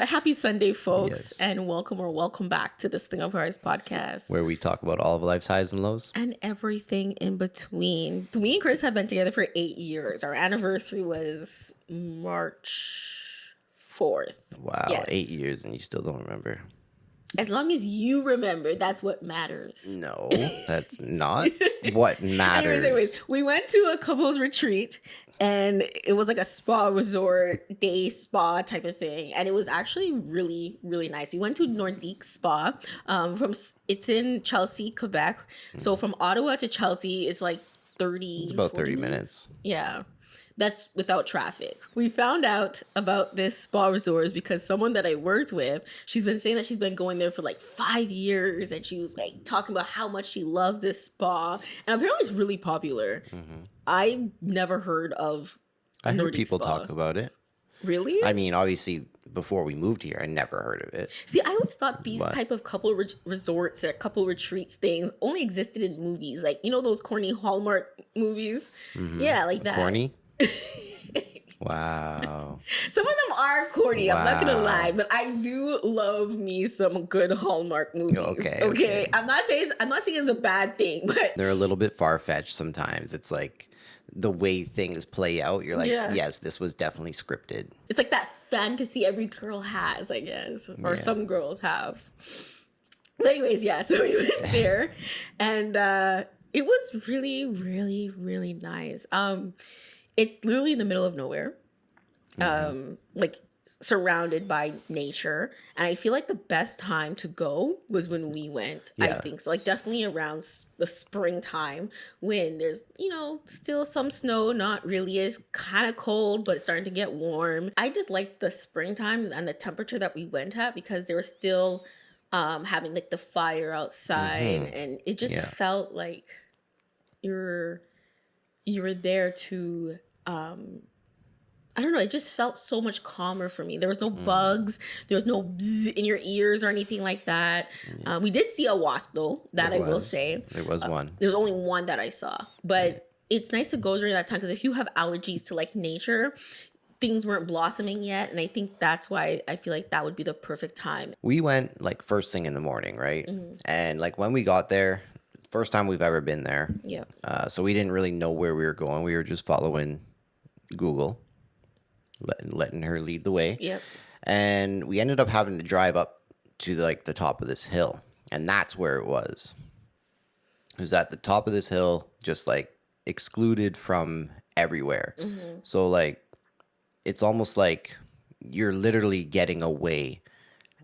Happy Sunday, folks, Yes. and welcome back to this Thing of Ours podcast. Where we talk about all of life's highs and lows. And everything in between. Me and Chris have been together for 8 years. Our anniversary was March 4th. Wow, Yes. 8 years and you still don't remember. As long as you remember, that's what matters. No, that's not what matters. Anyways, we went to a couples retreat. And it was like a spa resort, day spa type of thing. And it was actually really, really nice. We went to Nordik Spa. It's in Chelsea, Quebec. So from Ottawa to Chelsea, it's like 30 It's about 30 minutes. minutes. Yeah. That's without traffic. We found out about this spa resort because someone that I worked with, she's been saying that she's been going there for like 5 years. And she was like talking about how much she loves this spa. And apparently it's really popular. Mm-hmm. I never heard of I heard Nordic people Spa. talk about it. Really? I mean, obviously, before we moved here, I never heard of it. See, I always thought these But- type of couple resorts or couple retreats things only existed in movies. Like, you know those corny Hallmark movies? Mm-hmm. Yeah, like that. Corny? Wow. Some of them are corny, I'm not gonna Wow. lie, but I do love me some good Hallmark movies. Okay. I'm not saying it's a bad thing, but They're a little bit far-fetched sometimes. It's like the way things play out. You're like, Yeah. yes, this was definitely scripted. it's like that fantasy every girl has, I guess, or Yeah. some girls have. But anyways, yeah, so we went there, and it was really, really, really nice. It's literally in the middle of nowhere, like surrounded by nature, and I feel like the best time to go was when we went. I Yeah. think so, like definitely around the springtime when there's still some snow, not really, it's kind of cold but it's starting to get warm. I just like the springtime and the temperature that we went at because they were still having like the fire outside, and it just Yeah. felt like you were there to I don't know, it just felt so much calmer for me. There was no bugs, there was no bzz in your ears or anything like that. We did see a wasp though, that I will say. There was one. There's only one that I saw, but it's nice to go during that time because if you have allergies to like nature, things weren't blossoming yet, and I think that's why I feel like that would be the perfect time. We went like first thing in the morning, right? And like when we got there, first time we've ever been there. Yeah. So we didn't really know where we were going. We were just following Google, letting her lead the way. Yep. And we ended up having to drive up to like the top of this hill. And that's where it was. It was at the top of this hill, just like excluded from everywhere. So like, it's almost like you're literally getting away,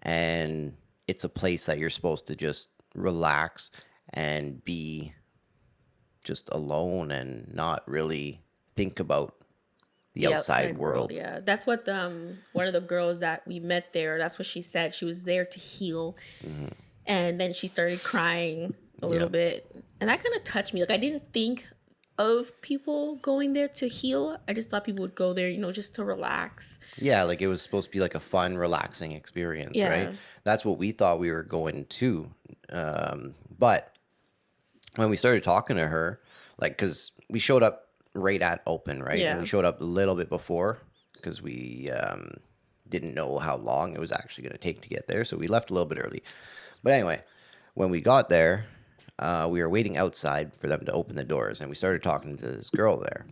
and it's a place that you're supposed to just relax and be just alone and not really think about the outside world. Yeah, that's what one of the girls that we met there, that's what she said. She was there to heal. And then she started crying a little bit. And that kind of touched me. Like, I didn't think of people going there to heal. I just thought people would go there, just to relax. Yeah, like it was supposed to be like a fun, relaxing experience, Yeah. right? That's what we thought we were going to. But when we started talking to her, like, because we showed up right at open, right? Yeah. And we showed up a little bit before because we didn't know how long it was actually going to take to get there. So we left a little bit early. But anyway, when we got there, we were waiting outside for them to open the doors. And we started talking to this girl there.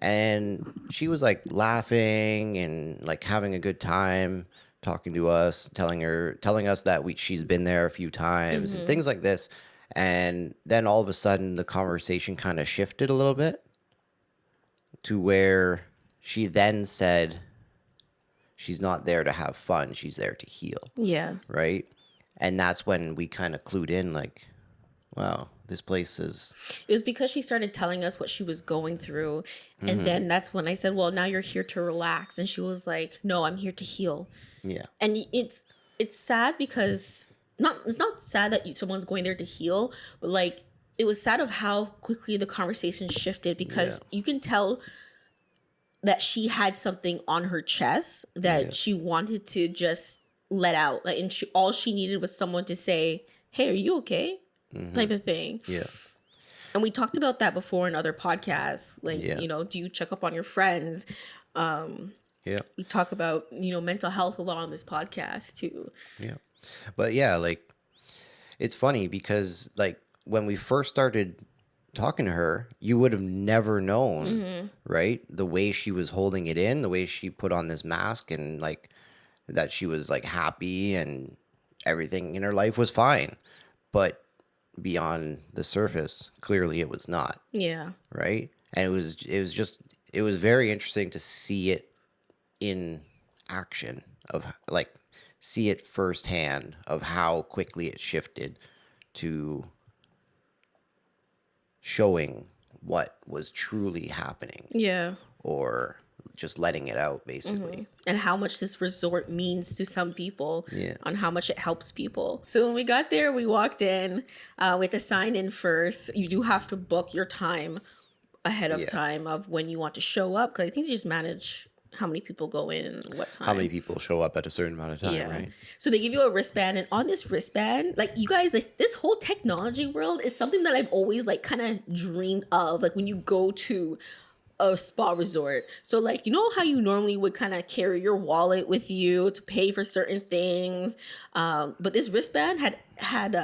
And she was like laughing and like having a good time talking to us, telling us that she's been there a few times and things like this. And then all of a sudden the conversation kind of shifted a little bit to where she then said she's not there to have fun, she's there to heal, Yeah. right? And that's when we kind of clued in like, wow, this place is... It was because she started telling us what she was going through. And then that's when I said, well, now you're here to relax. And she was like, no, I'm here to heal. Yeah. And it's sad because it's not sad that someone's going there to heal, but like it was sad of how quickly the conversation shifted because you can tell that she had something on her chest that she wanted to just let out. Like, and all she needed was someone to say, "Hey, are you okay?" type of thing. Yeah. And we talked about that before in other podcasts. Like, Yeah. do you check up on your friends? Yeah. We talk about, mental health a lot on this podcast too. Yeah. But yeah, like it's funny because like when we first started talking to her, you would have never known, right? The way she was holding it in, the way she put on this mask and like that she was like happy and everything in her life was fine. But beyond the surface, clearly it was not, Yeah. right? And it was very interesting to see it in action of like see it firsthand of how quickly it shifted to showing what was truly happening Yeah. or just letting it out basically. And how much this resort means to some people, Yeah. on how much it helps people. So when we got there, we walked in, we had to sign in first. You do have to book your time ahead of Yeah. time of when you want to show up, because I think they just manage how many people go in and what time. How many people show up at a certain amount of time, right? So they give you a wristband, and on this wristband, like you guys, like this whole technology world is something that I've always like kind of dreamed of. Like when you go to a spa resort, so like how you normally would kind of carry your wallet with you to pay for certain things, but this wristband had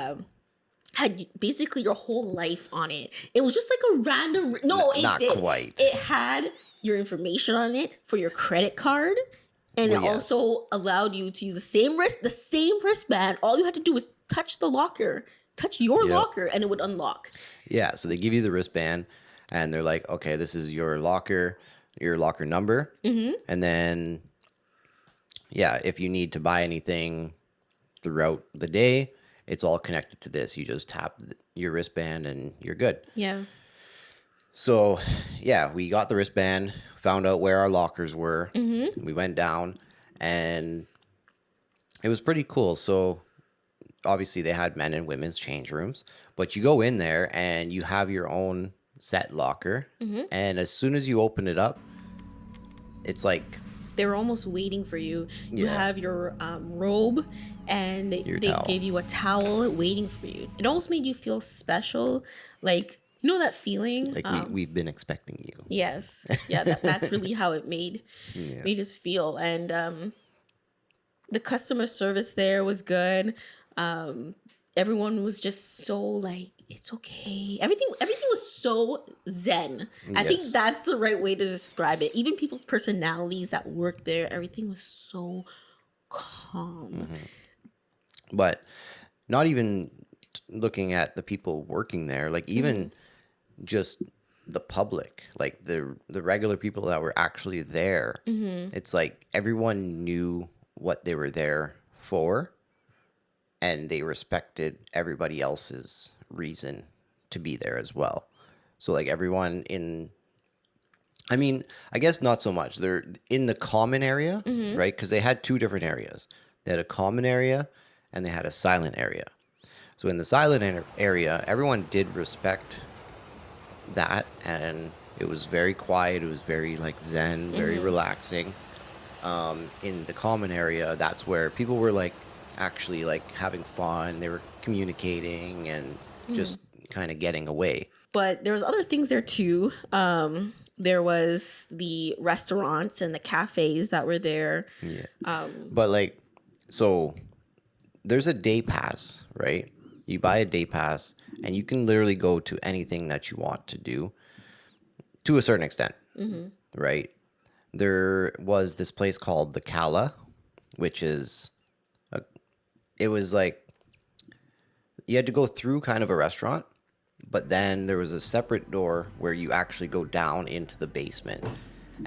basically your whole life on it. It was just like a random. No, it Not did. quite. It had your information on it for your credit card, and Well, it yes. also allowed you to use the same wristband. All you had to do was touch the locker, touch your Yep. locker, and it would unlock. Yeah, so they give you the wristband and they're like, okay, this is your locker number. And then, yeah, if you need to buy anything throughout the day, it's all connected to this. You just tap your wristband and you're good. Yeah. So, yeah, we got the wristband, found out where our lockers were. We went down and it was pretty cool. So, obviously, they had men and women's change rooms, but you go in there and you have your own set locker. And as soon as you open it up, it's like They were almost waiting for you. You Yeah. have your robe, and they towel. gave you a towel waiting for you. It almost made you feel special. Like, that feeling? we've been expecting you. Yes. Yeah, that's really how it made us feel. And the customer service there was good. Everyone was just so like, it's okay. Everything was so zen. I think Yes. that's the right way to describe it. Even people's personalities that worked there, everything was so calm. But not even looking at the people working there, like even just the public, like the regular people that were actually there. It's like everyone knew what they were there for, and they respected everybody else's reason to be there as well. So like everyone I mean, I guess not so much. They're in the common area, right? Because they had two different areas. They had a common area and they had a silent area. So in the silent area, everyone did respect that, and it was very quiet. It was very like zen, very relaxing. In the common area, that's where people were like actually like having fun. They were communicating and just kind of getting away. But there was other things there too. There was the restaurants and the cafes that were there. Yeah. But like, so there's a day pass, right? You buy a day pass and you can literally go to anything that you want to do to a certain extent, right? There was this place called the Cala, which is, it was like, you had to go through kind of a restaurant, but then there was a separate door where you actually go down into the basement.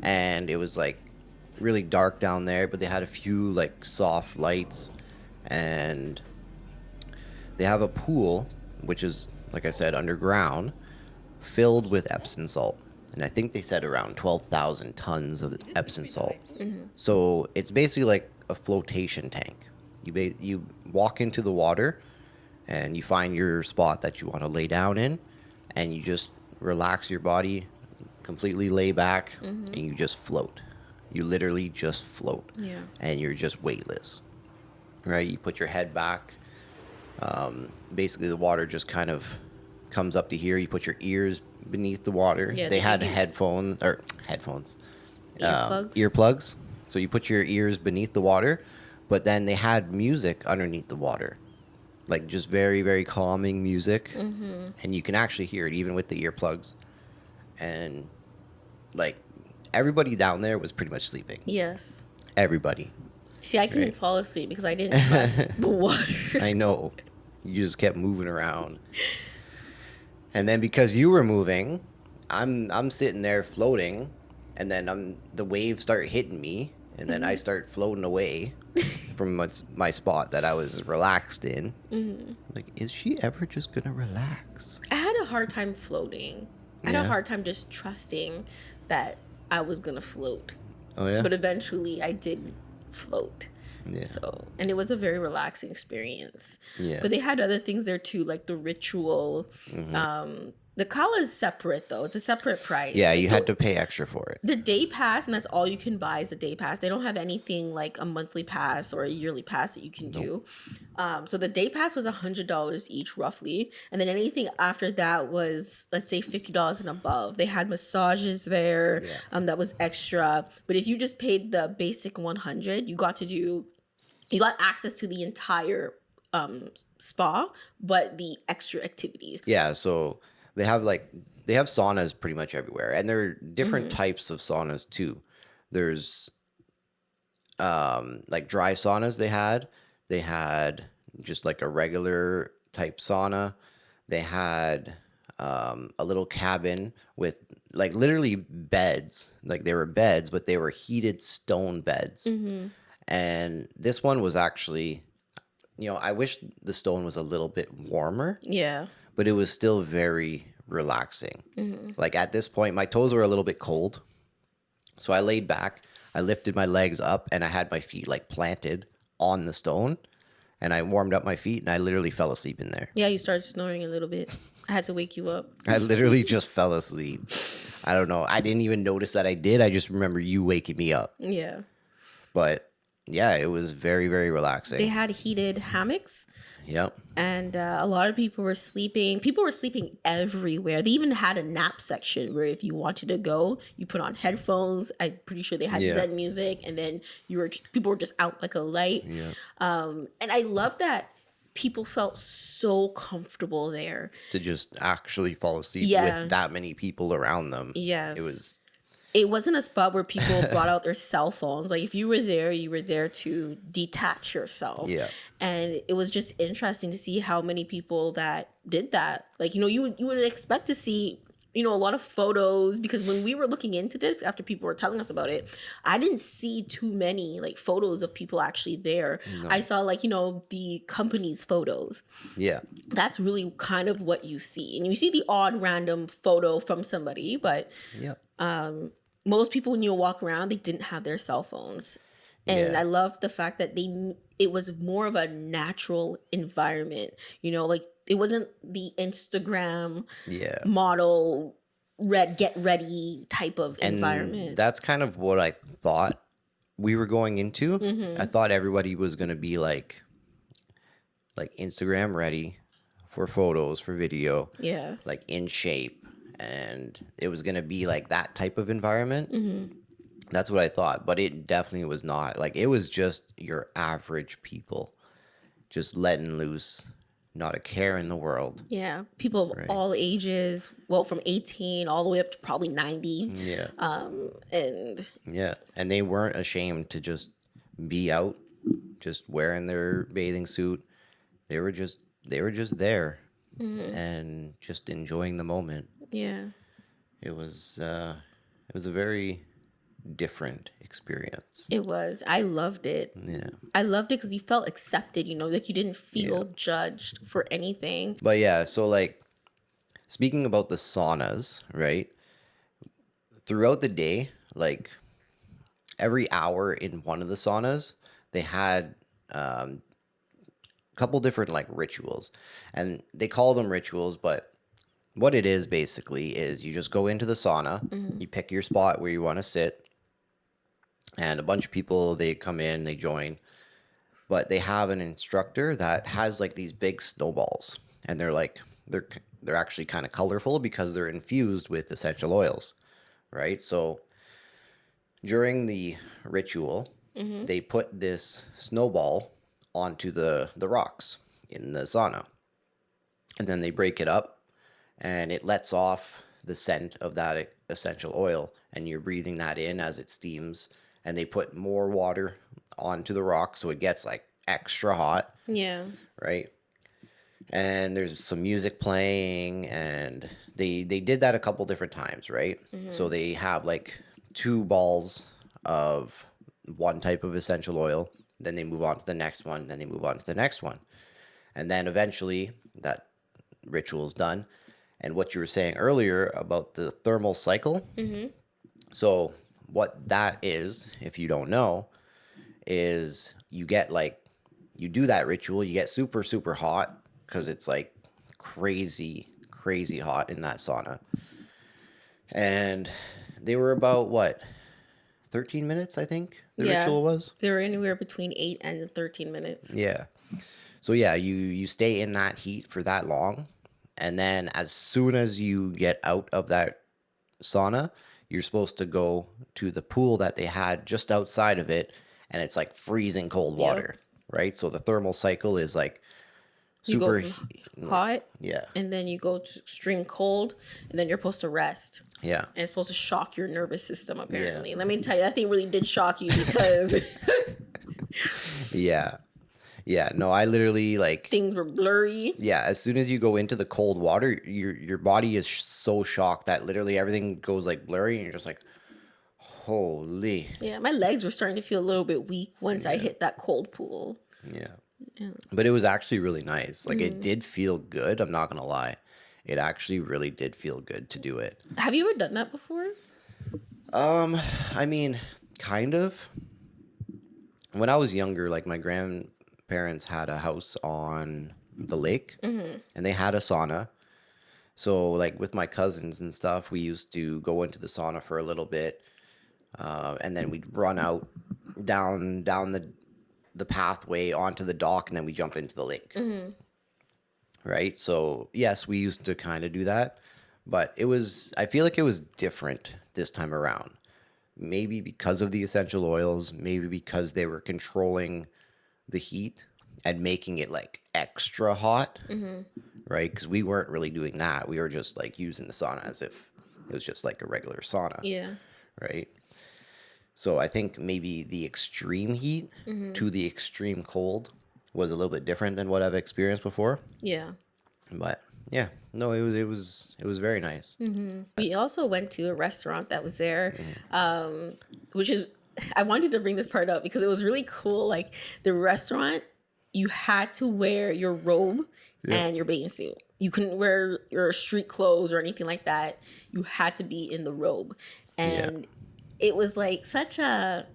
And it was like really dark down there, but they had a few like soft lights, and they have a pool, which is, like I said, underground, filled with Epsom salt. And I think they said around 12,000 tons of Epsom salt. So it's basically like a flotation tank. You walk into the water and you find your spot that you want to lay down in, and you just relax your body, completely lay back, and you just float. You literally just float. Yeah. And you're just weightless. Right? You put your head back. Basically, the water just kind of comes up to here. You put your ears beneath the water. Yeah, they they had give you- headphones. Earplugs. Earplugs. So you put your ears beneath the water, but then they had music underneath the water, like just very, very calming music. And you can actually hear it even with the earplugs. And like everybody down there was pretty much sleeping. Yes. Everybody. See, I couldn't Right. fall asleep because I didn't trust the water. I know. You just kept moving around. And then because you were moving, I'm sitting there floating, and then the waves start hitting me, and then I start floating away from my spot that I was relaxed in. Like, is she ever just gonna relax? I had a hard time floating. I had a Yeah. hard time just trusting that I was going to float. Oh yeah. But eventually I did float. Yeah. So, and it was a very relaxing experience. Yeah. But they had other things there too, like the ritual. The kala is separate though. It's a separate price. Yeah, Like, you so had to pay extra for it. the day pass, and that's all you can buy is a day pass. They don't have anything like a monthly pass or a yearly pass that you can do. So the day pass was $100 each roughly, and then anything after that was, let's say, $50 and above. They had massages there, that was extra. But if you just paid the basic 100, you got access to the entire spa, but the extra activities. Yeah, so they have saunas pretty much everywhere, and there are different types of saunas too. There's like dry saunas they had just like a regular type sauna. They had a little cabin with like literally beds, like they were beds, but they were heated stone beds. And this one was actually, I wish the stone was a little bit warmer, Yeah. but it was still very relaxing. Like at this point, my toes were a little bit cold. So I laid back, I lifted my legs up, and I had my feet like planted on the stone. And I warmed up my feet, and I literally fell asleep in there. Yeah, you started snoring a little bit. I had to wake you up. I literally just fell asleep. I don't know. I didn't even notice that I did. I just remember you waking me up. Yeah. But yeah, it was very, very relaxing. They had heated hammocks, Yep. and a lot of people were sleeping. People were sleeping everywhere. They even had a nap section where if you wanted to go, you put on headphones. I'm pretty sure they had Yeah. Zen music, and then people were just out like a light. Yeah. And I love that people felt so comfortable there. To just actually fall asleep Yeah. with that many people around them. Yes. It was It wasn't a spot where people brought out their cell phones. Like if you were there to detach yourself. Yeah. And it was just interesting to see how many people that did that. Like, you would expect to see, a lot of photos, because when we were looking into this after people were telling us about it, I didn't see too many like photos of people actually there. No. I saw like, the company's photos. Yeah. That's really kind of what you see. And you see the odd random photo from somebody, but Yep. most people, when you walk around, they didn't have their cell phones. And Yeah. I love the fact that it was more of a natural environment. Like it wasn't the Instagram Yeah. model get ready type of And environment. that's kind of what I thought we were going into. Mm-hmm. I thought everybody was going to be like Instagram ready for photos, for video, Yeah. like in shape. And it was going to be like that type of environment. Mm-hmm. That's what I thought, but it definitely was not. Like it was just your average people just letting loose, not a care in the world. Yeah. People of Right. all ages, well, from 18 all the way up to probably 90. Yeah. And Yeah. And they weren't ashamed to just be out, just wearing their bathing suit. They were just there and just enjoying the moment. yeah. It was a very different experience. It was. I loved it. Yeah. I loved it because you felt accepted, like you didn't feel judged for anything. But yeah, so like speaking about the saunas, right? Throughout the day, like every hour in one of the saunas, they had a couple different like rituals. And they call them rituals, but what it is basically is you just go into the sauna, you pick your spot where you want to sit, and a bunch of people, they come in, they join, but they have an instructor that has like these big snowballs, and they're actually kind of colorful because they're infused with essential oils, right? So during the ritual, they put this snowball onto the rocks in the sauna. And then they break it up and it lets off the scent of that essential oil. And you're breathing that in as it steams. And they put more water onto the rock so it gets like extra hot. Yeah. Right? And there's some music playing, and they did that a couple different times, right? So they have like 2 balls of one type of essential oil, then they move on to the next one, then they move on to the next one. And then eventually that ritual is done. And what you were saying earlier about the thermal cycle. So what that is, if you don't know, is you get like, you do that ritual, you get super, super hot because it's like crazy, crazy hot in that sauna. And they were about what, 13 minutes, I think the ritual was? They were anywhere between 8 and 13 minutes. Yeah. So yeah, you stay in that heat for that long. And then as soon as you get out of that sauna, you're supposed to go to the pool that they had just outside of it. And it's like freezing cold water, right? So the thermal cycle is like super hot. Yeah. And then you go to extreme cold, and then you're supposed to rest. Yeah. And it's supposed to shock your nervous system, apparently. Yeah. Let me tell you, that thing really did shock you because... Yeah. Yeah, no, I literally like... Things were blurry. Yeah, as soon as you go into the cold water, your body is so shocked that literally everything goes like blurry and you're just like, holy. Yeah, my legs were starting to feel a little bit weak once I hit that cold pool. Yeah. But it was actually really nice. Like it did feel good, I'm not going to lie. It actually really did feel good to do it. Have you ever done that before? I mean, kind of. When I was younger, like my grandparents had a house on the lake and they had a sauna. So like with my cousins and stuff, we used to go into the sauna for a little bit. And then we'd run out down the pathway onto the dock, and then we jump into the lake. Right? So yes, we used to kind of do that, but I feel like it was different this time around. Maybe because of the essential oils, maybe because they were controlling the heat and making it like extra hot, right? Because we weren't really doing that. We were just like using the sauna as if it was just like a regular sauna. Yeah. Right? So I think maybe the extreme heat to the extreme cold was a little bit different than what I've experienced before. Yeah. But yeah, no, it was very nice. We also went to a restaurant that was there, which is, I wanted to bring this part up because it was really cool. Like the restaurant, you had to wear your robe and your bathing suit. You couldn't wear your street clothes or anything like that. You had to be in the robe. And it was like such a,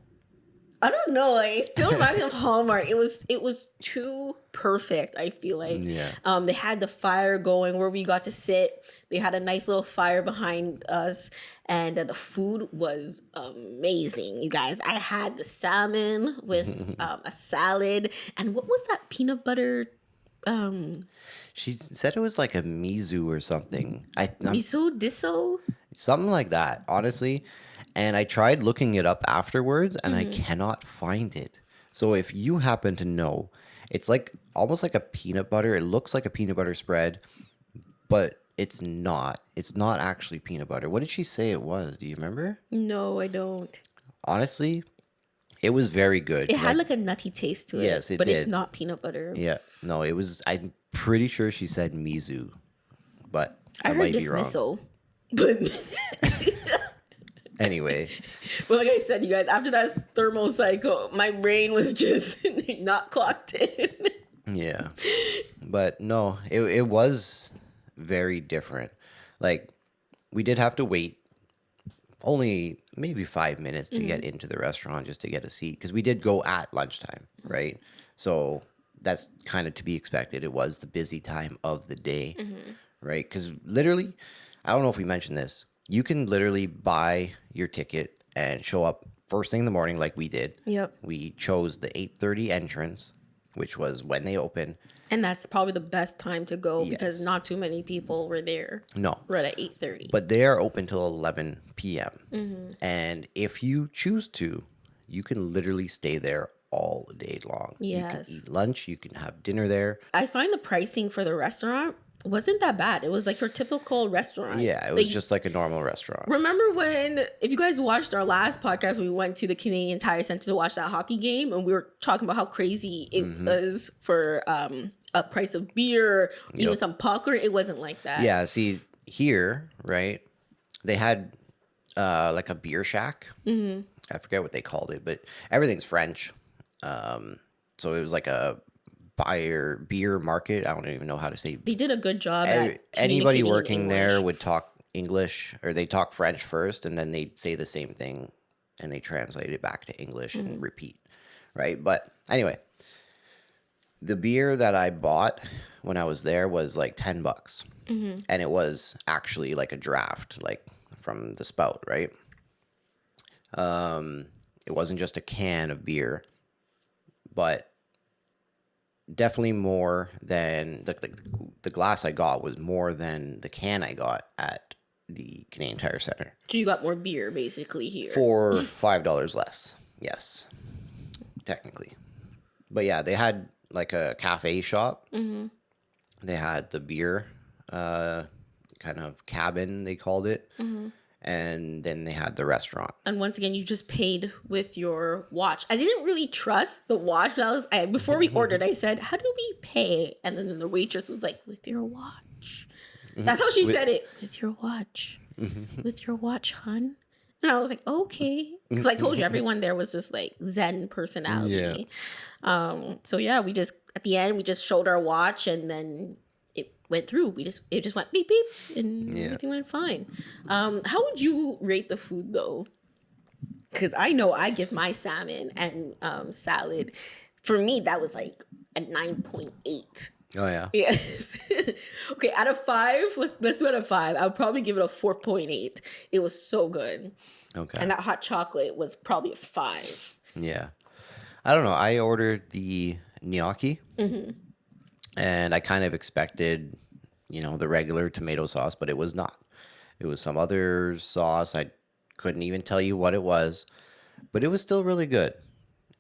I don't know, like it still reminds me of Hallmark. It was too perfect, I feel like. Yeah. They had the fire going where we got to sit. They had a nice little fire behind us, and the food was amazing, you guys. I had the salmon with a salad, and what was that peanut butter? She said it was like a miso or something. Miso diso? Something like that, honestly. And I tried looking it up afterwards, and I cannot find it. So if you happen to know, it's like almost like a peanut butter. It looks like a peanut butter spread, but it's not. It's not actually peanut butter. What did she say it was? Do you remember? No, I don't. Honestly, it was very good. It had like a nutty taste to it. Yes, it but did. It's not peanut butter. Yeah. No, it was, I'm pretty sure she said miso, but I heard might be dismissal. But anyway. Well, like I said, you guys, after that thermal cycle, my brain was just not clocked in. Yeah. But no, it was very different. Like, we did have to wait only maybe 5 minutes to get into the restaurant just to get a seat, because we did go at lunchtime, right? So that's kind of to be expected. It was the busy time of the day, right? Because literally, I don't know if we mentioned this, you can literally buy your ticket and show up first thing in the morning like we did. Yep. We chose the 8:30 entrance. which was when they open. And that's probably the best time to go because Yes. not too many people were there. No. Right at 8:30. But they are open till 11 p.m. And if you choose to, you can literally stay there all day long. You can Yes. eat lunch, you can have dinner there. I find the pricing for the restaurant wasn't that bad. It was like your typical restaurant. Yeah, it was Like, just like a normal restaurant. remember when, if you guys watched our last podcast, we went to the Canadian Tire Center to watch that hockey game, and we were talking about how crazy it was for a price of beer, even some popcorn. It wasn't like that. Yeah, see, here, right, they had like a beer shack. I forget what they called it, but everything's French. So it was like a beer market. I don't even know how to say. They did a good job at Anybody communicating in working there English. would talk English, or they talk French first, and then they'd say the same thing, and they translate it back to English and repeat, right? But anyway, the beer that I bought when I was there was like $10, and it was actually like a draft, like from the spout, right? It wasn't just a can of beer, but definitely more than the glass I got was more than the can I got at the Canadian Tire Center So you got more beer basically here. for $5 less. Yes, technically, but yeah, they had like a cafe shop. They had the beer kind of cabin, they called it, and then they had the restaurant. And once again, you just paid with your watch. I didn't really trust the watch. Before we ordered, I said, "How do we pay?" And then the waitress was like, "With your watch." That's how she said it. With your watch. With your watch, hun. And I was like, okay. Because I told you, everyone there was just like Zen personality. So yeah, at the end, we just showed our watch and then it went through. It just went beep, beep, and everything went fine. How would you rate the food though? Because I know I give my salmon and salad. For me, that was like a 9.8. Oh yeah. Yes. Okay, out of 5, let's do it out of 5. I would probably give it a 4.8. It was so good. Okay. And that hot chocolate was probably a 5. Yeah. I don't know. I ordered the gnocchi, and I kind of expected, the regular tomato sauce, but it was not. It was some other sauce. I couldn't even tell you what it was, but it was still really good.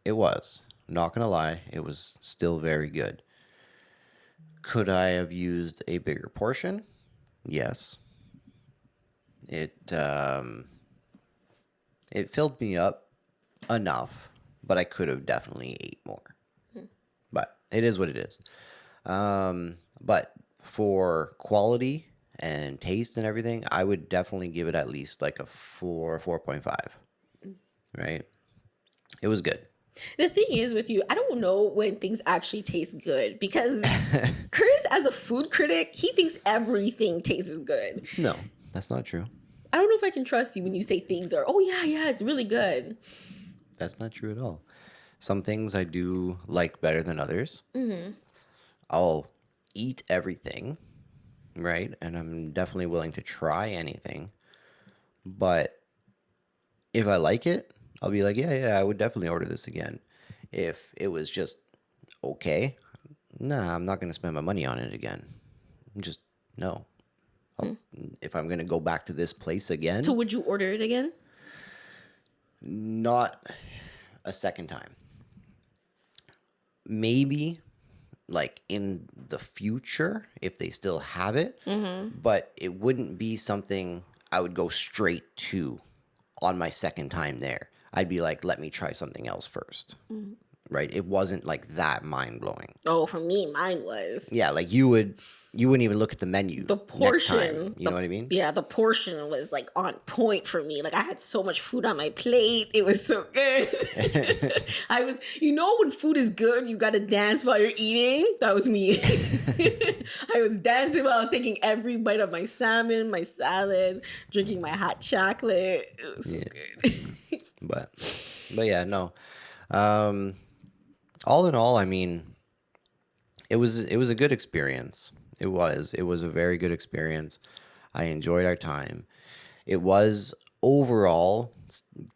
It was. I'm not going to lie. It was still very good. Could I have used a bigger portion? Yes. It filled me up enough, but I could have definitely ate more. But it is what it is. But for quality and taste and everything, I would definitely give it at least like a 4.5. Right? It was good. The thing is with you, I don't know when things actually taste good because Chris, as a food critic, he thinks everything tastes good. No, that's not true. I don't know if I can trust you when you say things are, oh yeah, it's really good. That's not true at all. Some things I do like better than others. I'll eat everything, right? And I'm definitely willing to try anything. But if I like it, I'll be like, yeah, I would definitely order this again. If it was just okay, nah, I'm not going to spend my money on it again. Just, no. If I'm going to go back to this place again, So would you order it again? not a second time. Maybe like in the future if they still have it, but it wouldn't be something I would go straight to on my second time there. I'd be like, let me try something else first. Right? It wasn't like that mind blowing. Oh, for me, mine was. Yeah, like you wouldn't even look at the menu. The next time, portion. you know what I mean? Yeah, the portion was like on point for me. Like I had so much food on my plate. It was so good. When food is good, you gotta dance while you're eating. That was me. I was dancing while I was taking every bite of my salmon, my salad, drinking my hot chocolate. It was so good. But yeah, no. All in all, I mean, it was a good experience. It was a very good experience. I enjoyed our time. It was overall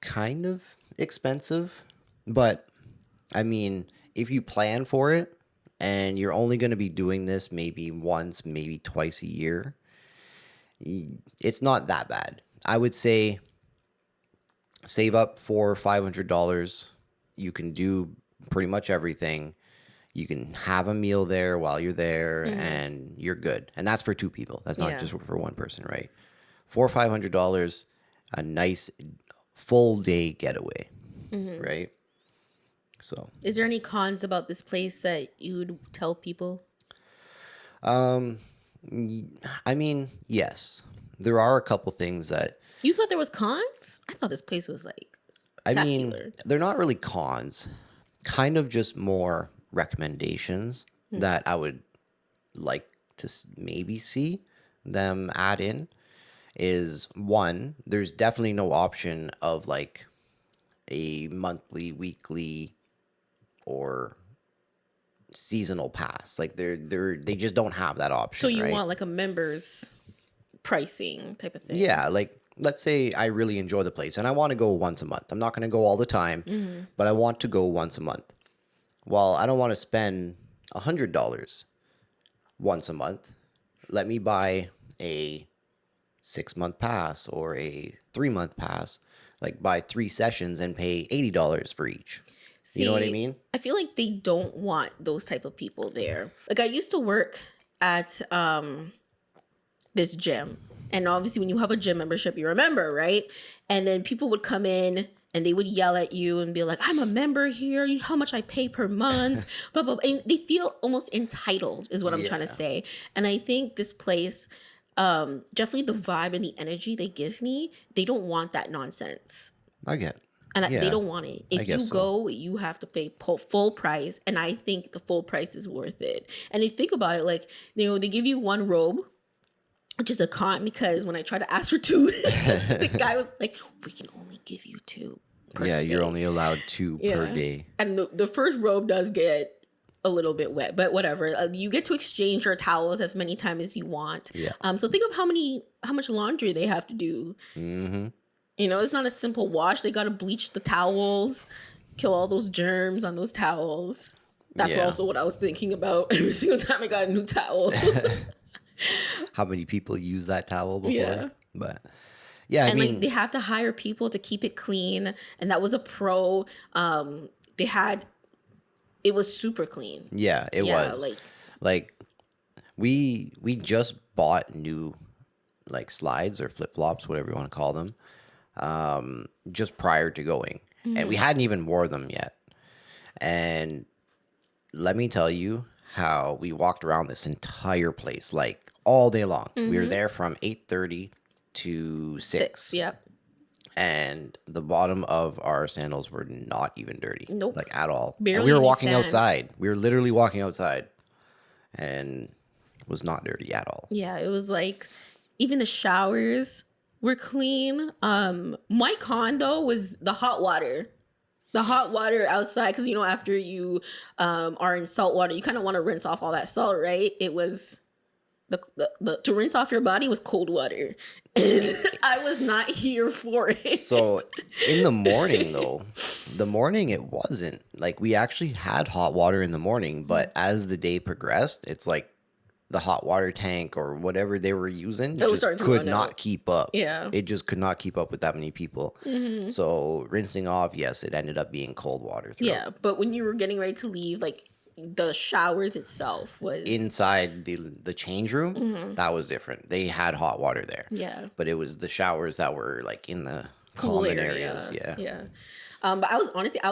kind of expensive, but I mean, if you plan for it and you're only going to be doing this maybe once, maybe twice a year, it's not that bad. I would say save up $400 or $500. You can do pretty much everything. You can have a meal there while you're there, and you're good. And that's for two people. That's not just for one person, right? $400 or $500, a nice full day getaway, right? So, is there any cons about this place that you would tell people? I mean, yes, there are a couple things that. You thought there was cons? I thought this place was like spectacular. I mean, they're not really cons, kind of just more recommendations that I would like to maybe see them add in. Is one, there's definitely no option of like a monthly, weekly, or seasonal pass. Like they just don't have that option. So you right? want like a members pricing type of thing? Yeah, like let's say I really enjoy the place and I want to go once a month. I'm not going to go all the time, but I want to go once a month. Well, I don't want to spend $100 once a month. Let me buy a 6-month pass or a 3-month pass, like buy 3 sessions and pay $80 for each. See, you know what I mean? I feel like they don't want those type of people there. Like I used to work at this gym, and obviously when you have a gym membership, you remember, right? And then people would come in and they would yell at you and be like, I'm a member here. You know how much I pay per month? Blah, blah, blah. And they feel almost entitled is what I'm trying to say. And I think this place, definitely the vibe and the energy they give me, they don't want that nonsense. I get it. And they don't want it. If you go, so. you have to pay full price. And I think the full price is worth it. And if you think about it, like, you know, they give you one robe, which is a con because when I tried to ask for 2, the guy was like, we can only give you 2 per stay. You're only allowed 2 per day. And the first robe does get a little bit wet, but whatever. You get to exchange your towels as many times as you want. Yeah. So think of how much laundry they have to do. Mm-hmm. You know, it's not a simple wash. They got to bleach the towels, kill all those germs on those towels. That's also what I was thinking about every single time I got a new towel. How many people use that towel before? Yeah. But yeah, I mean, like they have to hire people to keep it clean, and that was a pro. It was super clean. Yeah, it was. Like we just bought new like slides or flip-flops, whatever you want to call them, just prior to going. And we hadn't even wore them yet. And let me tell you how we walked around this entire place like all day long. We were there from 8:30 to 6. Yep. And the bottom of our sandals were not even dirty. Nope. Like at all. Barely and we were any walking sand. outside. We were literally walking outside. And it was not dirty at all. Yeah, it was like even the showers were clean. My condo was the hot water. The hot water outside, because you know after you are in salt water, you kind of want to rinse off all that salt, right? It was the to rinse off your body was cold water, and I was not here for it. So in the morning, though, it wasn't like we actually had hot water in the morning, but as the day progressed, it's like the hot water tank or whatever they were using just could not keep up. Yeah. It just could not keep up with that many people. So rinsing off, yes, it ended up being cold water. Yeah, but when you were getting ready to leave, like the showers itself was inside the change room. That was different. They had hot water there. Yeah, but it was the showers that were like in the cool common areas. Yeah. But I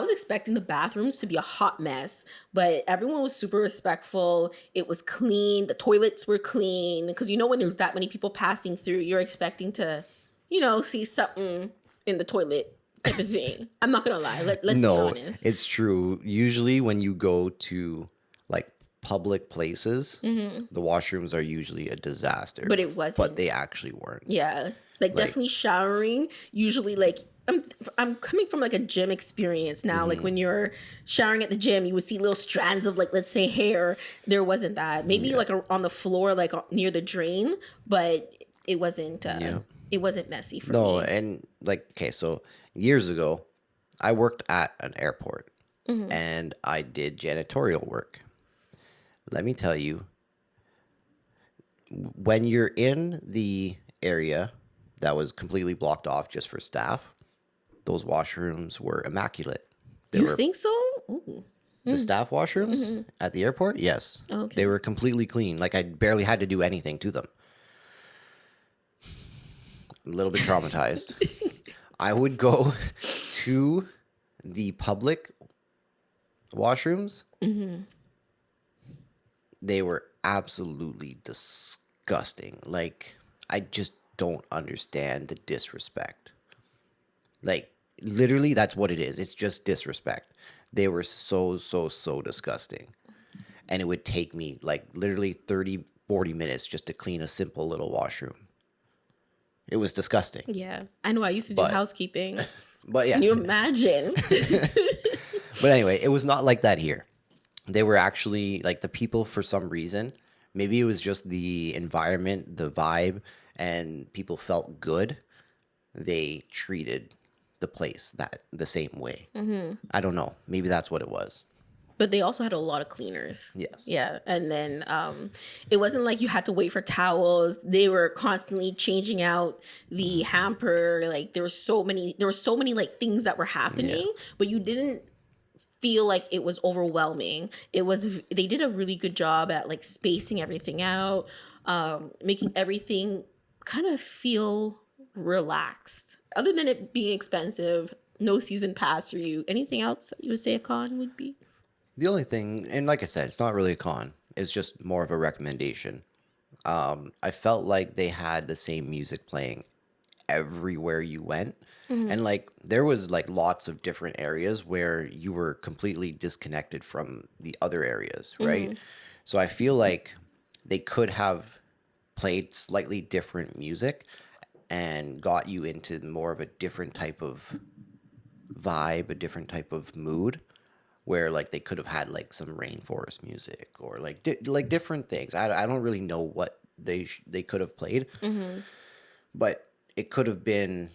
was expecting the bathrooms to be a hot mess, but everyone was super respectful. It was clean. The toilets were clean because you know when there's that many people passing through, you're expecting to, you know, see something in the toilet type of thing. I'm not gonna lie. Let's be honest. It's true. Usually when you go to like public places, the washrooms are usually a disaster. But it wasn't. But they actually weren't. Yeah. Like definitely showering. Usually like I'm coming from like a gym experience now. Like when you're showering at the gym, you would see little strands of like, let's say hair. There wasn't that. Maybe like on the floor, like near the drain, but it wasn't, it wasn't messy for me. No, and like, okay, so years ago, I worked at an airport. and I did janitorial work. Let me tell you, when you're in the area that was completely blocked off just for staff, those washrooms were immaculate. They You were think so? Ooh. the staff washrooms at the airport. Yes, Okay. they were completely clean. Like I barely had to do anything to them. A little bit traumatized. I would go to the public washrooms. They were absolutely disgusting. Like, I just don't understand the disrespect. Like, literally, that's what it is. It's just disrespect. They were so, so, so disgusting. And it would take me, like, literally 30, 40 minutes just to clean a simple little washroom. It was disgusting. Yeah. I know I used to do But- housekeeping. But yeah. Can you imagine? But anyway, it was not like that here. They were actually like the people for some reason. Maybe it was just the environment, the vibe, and people felt good. They treated the place that the same way. I don't know. Maybe that's what it was. But they also had a lot of cleaners. Yes. Yeah. And then it wasn't like you had to wait for towels. They were constantly changing out the hamper. Like there were so many like things that were happening, but you didn't feel like it was overwhelming. They did a really good job at like spacing everything out, making everything kind of feel relaxed. Other than it being expensive, no season pass for you. Anything else that you would say a con would be? The only thing, and like I said, it's not really a con. It's just more of a recommendation. I felt like they had the same music playing everywhere you went. And like there was like lots of different areas where you were completely disconnected from the other areas, right? So I feel like they could have played slightly different music and got you into more of a different type of vibe, a different type of mood, where like they could have had like some rainforest music or like like different things. I don't really know what they could have played, but it could have been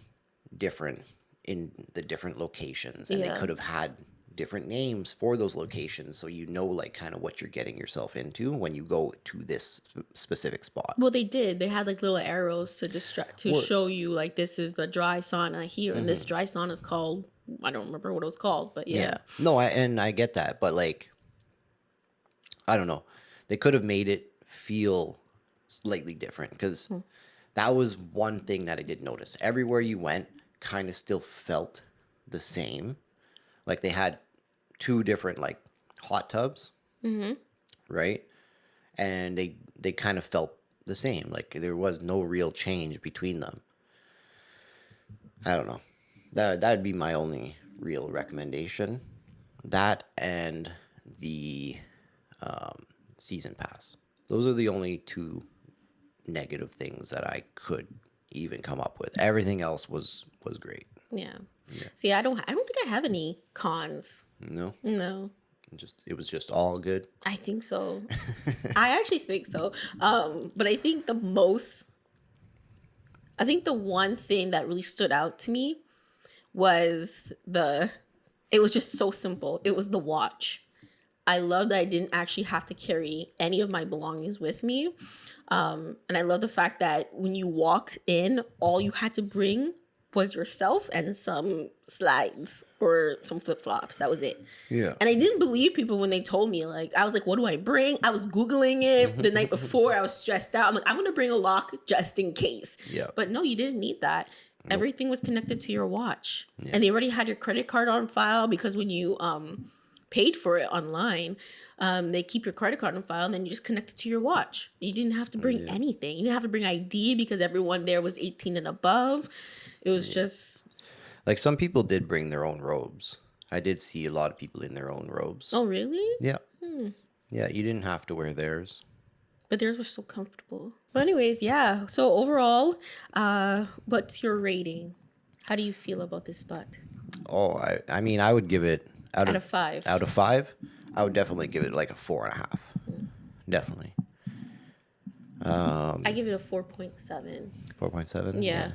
different in the different locations, and they could have had different names for those locations, so you know like kind of what you're getting yourself into when you go to this specific spot. Well, they did. They had like little arrows to show you like this is the dry sauna here, and this dry sauna is called, I don't remember what it was called, but yeah. No, I get that, but like I don't know, they could have made it feel slightly different, because that was one thing that I did notice. Everywhere you went kind of still felt the same. Like they had two different like hot tubs, right? And they kind of felt the same. Like there was no real change between them. I don't know. That'd be my only real recommendation. That and the season pass. Those are the only two negative things that I could even come up with. Everything else was great. Yeah. See, I don't think I have any cons. No, No. it was just all good. I think so. I actually think so. But I think the one thing that really stood out to me was it was just so simple. It was the watch. I love that I didn't actually have to carry any of my belongings with me. And I love the fact that when you walked in, all you had to bring was yourself and some slides or some flip-flops. That was it. Yeah. And I didn't believe people when they told me. Like, I was like, what do I bring? I was Googling it the night before. I was stressed out. I'm like, I'm going to bring a lock just in case. Yeah. But no, you didn't need that. Nope. Everything was connected to your watch. Yeah. And they already had your credit card on file, because when you paid for it online, they keep your credit card on file, and then you just connect it to your watch. You didn't have to bring anything. You didn't have to bring ID, because everyone there was 18 and above. It was just... Like, some people did bring their own robes. I did see a lot of people in their own robes. Oh, really? Yeah. Yeah, you didn't have to wear theirs. But theirs was so comfortable. But anyways, yeah. So overall, what's your rating? How do you feel about this spot? Oh, I mean, I would give it... Out of 5. Out of 5, I would definitely give it like a 4.5. Definitely. I give it a 4.7. 4.7? Yeah.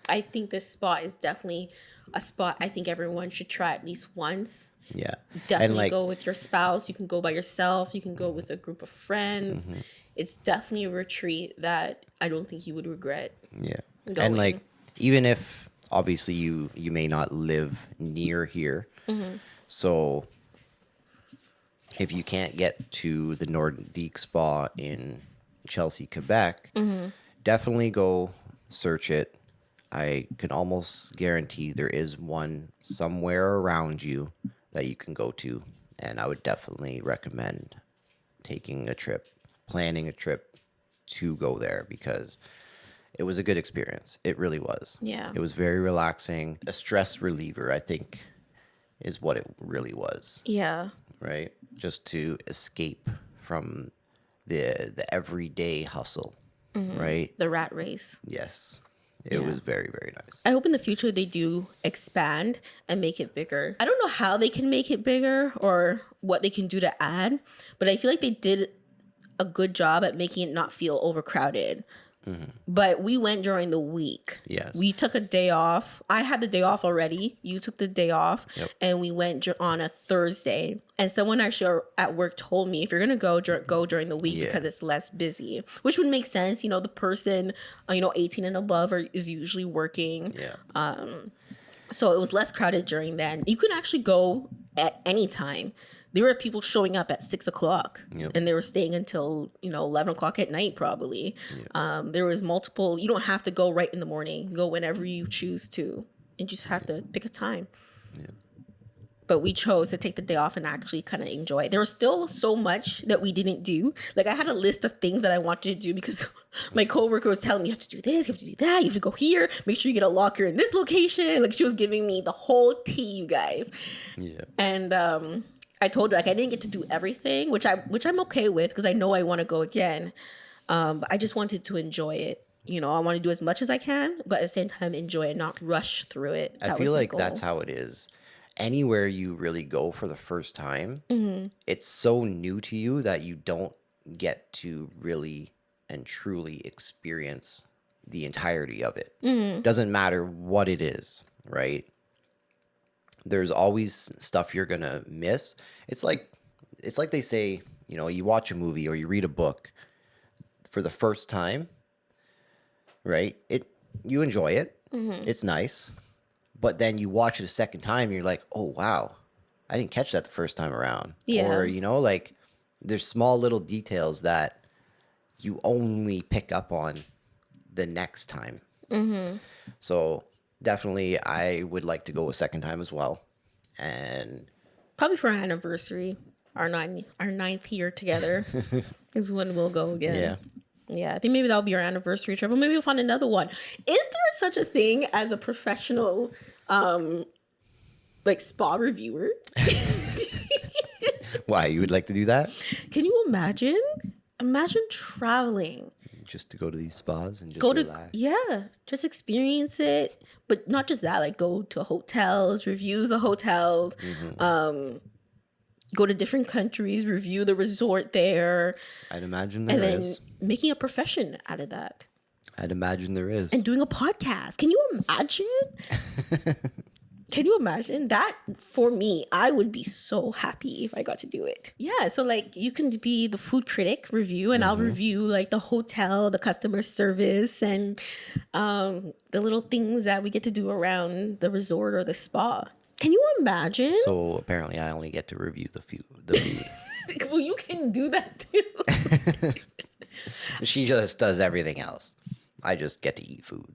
I think this spot is definitely a spot I think everyone should try at least once. Yeah. Definitely And go with your spouse. You can go by yourself. You can go with a group of friends. It's definitely a retreat that I don't think you would regret yeah. And going. even if obviously you may not live near here. So if you can't get to the Nordik Spa in Chelsea, Quebec, definitely go search it. I can almost guarantee there is one somewhere around you that you can go to. And I would definitely recommend taking a trip, planning a trip to go there because it was a good experience. It really was. Yeah. It was very relaxing. A stress reliever, I think, is what it really was, Yeah. right? Just to escape from the everyday hustle, right? The rat race. Yes. It Yeah. was very, very nice. I hope in the future they do expand and make it bigger. I don't know how they can make it bigger or what they can do to add, but I feel like they did a good job at making it not feel overcrowded. But we went during the week. Yes. We took a day off. I had the day off already. You took the day off. Yep. And we went on a Thursday. And someone actually at work told me, if you're going to go during the week Yeah. because it's less busy, which would make sense. You know, the person, 18 and above is usually working. Yeah. So it was less crowded during then. You can actually go at any time. There were people showing up at 6:00 Yep. and they were staying until 11 o'clock at night probably. There was multiple. You don't have to go right in the morning. You go whenever you choose to, and just have to pick a time. But we chose to take the day off and actually kind of enjoy it. There was still so much that we didn't do. Like I had a list of things that I wanted to do because my coworker was telling me you have to do this, you have to do that, you have to go here, make sure you get a locker in this location. Like she was giving me the whole tea, you guys. Yeah. And I told her like I didn't get to do everything, which I'm okay with because I know I want to go again. But I just wanted to enjoy it. I want to do as much as I can, but at the same time enjoy it, not rush through it. I feel like that's how it is. Anywhere you really go for the first time, it's so new to you that you don't get to really and truly experience the entirety of it. Doesn't matter what it is, right? There's always stuff you're gonna miss. It's like they say, you watch a movie or you read a book for the first time, right? You enjoy it. It's nice. But then you watch it a second time and you're like, oh, wow, I didn't catch that the first time around. Yeah. Or, there's small little details that you only pick up on the next time. So definitely I would like to go a second time as well. And probably for our anniversary, our ninth year together is when we'll go again. yeah. Yeah, I think maybe that'll be our anniversary trip, or maybe we'll find another one. Is there such a thing as a professional, spa reviewer? Why, you would like to do that? Can you imagine? Imagine traveling. Just to go to these spas and just Go relax. just experience it. But not just that, like go to hotels, reviews the hotels, go to different countries, review the resort there. I'd imagine And there then is. making a profession out of that. I'd imagine there is. And doing a podcast. Can you imagine? Can you imagine that? For me, I would be so happy if I got to do it. Yeah, so you can be the food critic review, and I'll review the hotel, the customer service, and the little things that we get to do around the resort or the spa. Can you imagine? So apparently I only get to review the food. Well, you can do that too. She just does everything else. I just get to eat food.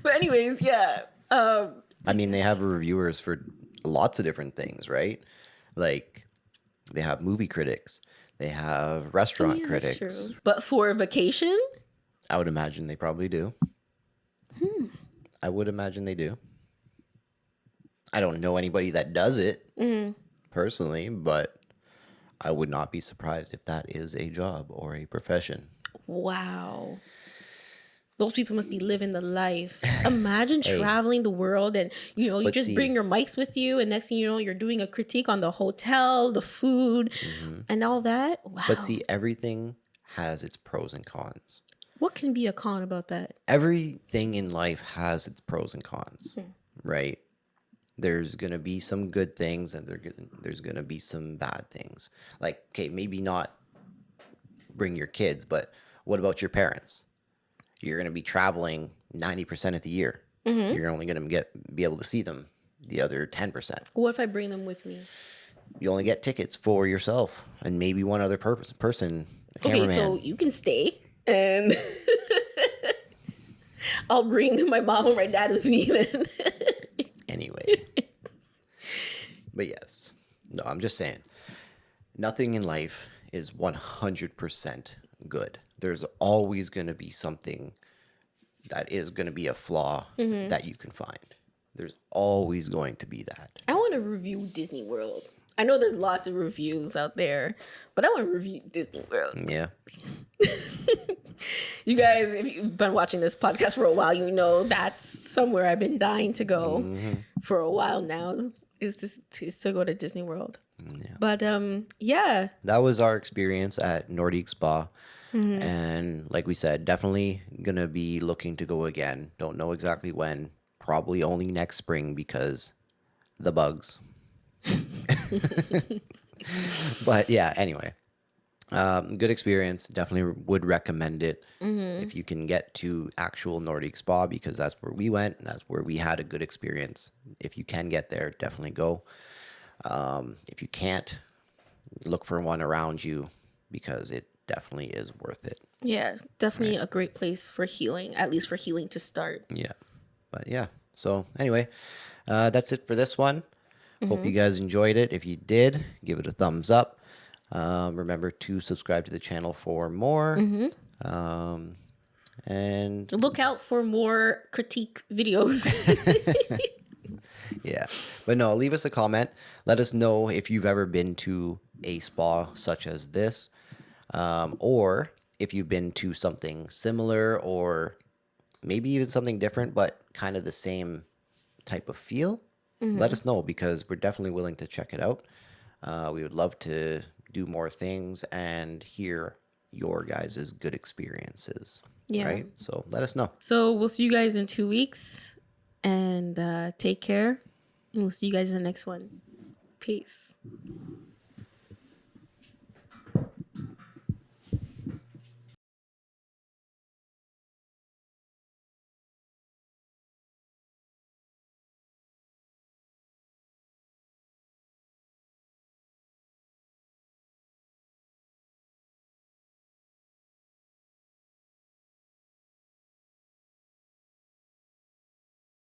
But anyways, yeah. I mean, they have reviewers for lots of different things, right? Like, they have movie critics. They have restaurant Yeah, that's critics. true. But for a vacation? I would imagine they probably do. I would imagine they do. I don't know anybody that does it personally, but I would not be surprised if that is a job or a profession. Wow. Those people must be living the life. Imagine traveling the world and, you just bring your mics with you. And next thing you know, you're doing a critique on the hotel, the food, and all that. Wow. But see, everything has its pros and cons. What can be a con about that? Everything in life has its pros and cons, right? There's going to be some good things and there's going to be some bad things. Like, okay, maybe not bring your kids, but what about your parents? You're going to be traveling 90% of the year. You're only going to be able to see them the other 10%. What if I bring them with me? You only get tickets for yourself and maybe one other person, a cameraman. Okay, so you can stay and I'll bring my mom and my dad with me then. Anyway. But yes. No, I'm just saying. Nothing in life is 100% good. There's always going to be something that is going to be a flaw that you can find. There's always going to be that. I want to review Disney World. I know there's lots of reviews out there, but I want to review Disney World. Yeah. You guys, if you've been watching this podcast for a while, you know that's somewhere I've been dying to go for a while now, is to go to Disney World. Yeah. But yeah. That was our experience at Nordik Spa. And like we said, definitely going to be looking to go again. Don't know exactly when. Probably only next spring because the bugs. But yeah, anyway. Good experience. Definitely would recommend it if you can get to actual Nordik Spa because that's where we went. And that's where we had a good experience. If you can get there, definitely go. If you can't, look for one around you because it definitely is worth it. Yeah, definitely a great place for healing, at least for healing to start. Yeah. But yeah. So anyway, that's it for this one. Hope you guys enjoyed it. If you did, give it a thumbs up. Remember to subscribe to the channel for more. And look out for more critique videos. Yeah. But no, leave us a comment. Let us know if you've ever been to a spa such as this, or if you've been to something similar or maybe even something different, but kind of the same type of feel. Let us know because we're definitely willing to check it out. We would love to do more things and hear your guys' good experiences. Yeah. Right? So let us know. So we'll see you guys in 2 weeks and take care. And we'll see you guys in the next one. Peace.